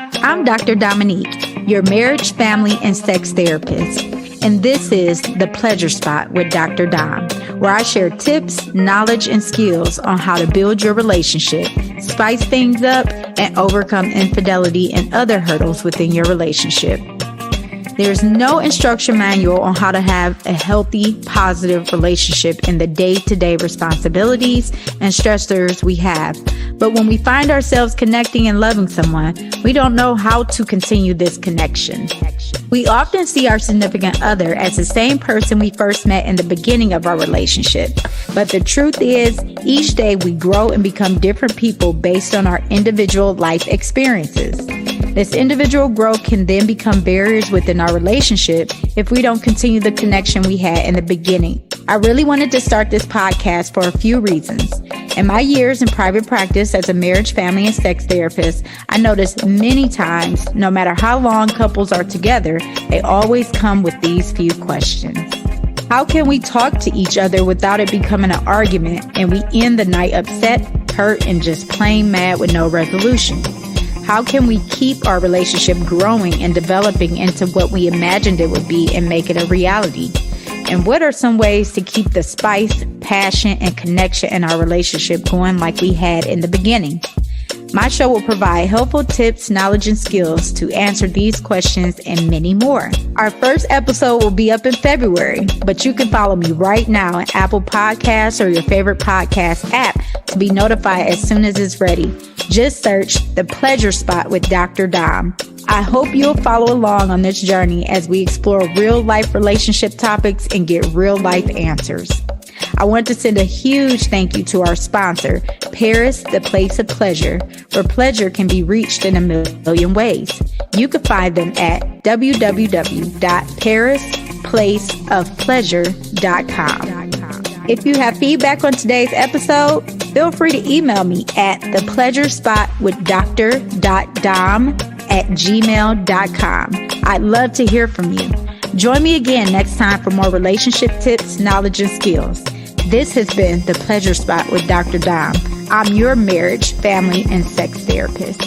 I'm Dr. Dominique, your marriage, family, and sex therapist. And this is The Pleasure Spot with Dr. Dom, where I share tips, knowledge, and skills on how to build your relationship, spice things up, and overcome infidelity and other hurdles within your relationship. There's no instruction manual on how to have a healthy, positive relationship in the day-to-day responsibilities and stressors we have. But when we find ourselves connecting and loving someone, we don't know how to continue this connection. We often see our significant other as the same person we first met in the beginning of our relationship. But the truth is, each day we grow and become different people based on our individual life experiences. This individual growth can then become barriers within our relationship if we don't continue the connection we had in the beginning. I really wanted to start this podcast for a few reasons. In my years in private practice as a marriage, family, and sex therapist, I noticed many times, no matter how long couples are together, they always come with these few questions. How can we talk to each other without it becoming an argument and we end the night upset, hurt, and just plain mad with no resolution? How can we keep our relationship growing and developing into what we imagined it would be and make it a reality? And what are some ways to keep the spice, passion, and connection in our relationship going like we had in the beginning? My show will provide helpful tips, knowledge, and skills to answer these questions and many more. Our first episode will be up in February, but you can follow me right now on Apple Podcasts or your favorite podcast app to be notified as soon as it's ready. Just search The Pleasure Spot with Dr. Dom. I hope you'll follow along on this journey as we explore real-life relationship topics and get real-life answers. I want to send a huge thank you to our sponsor, Paris, the Place of Pleasure, where pleasure can be reached in a million ways. You can find them at www.parisplaceofpleasure.com. If you have feedback on today's episode, feel free to email me at thepleasurespotwithdr.dom@gmail.com. I'd love to hear from you. Join me again next time for more relationship tips, knowledge, and skills. This has been The Pleasure Spot with Dr. Dom. I'm your marriage, family, and sex therapist.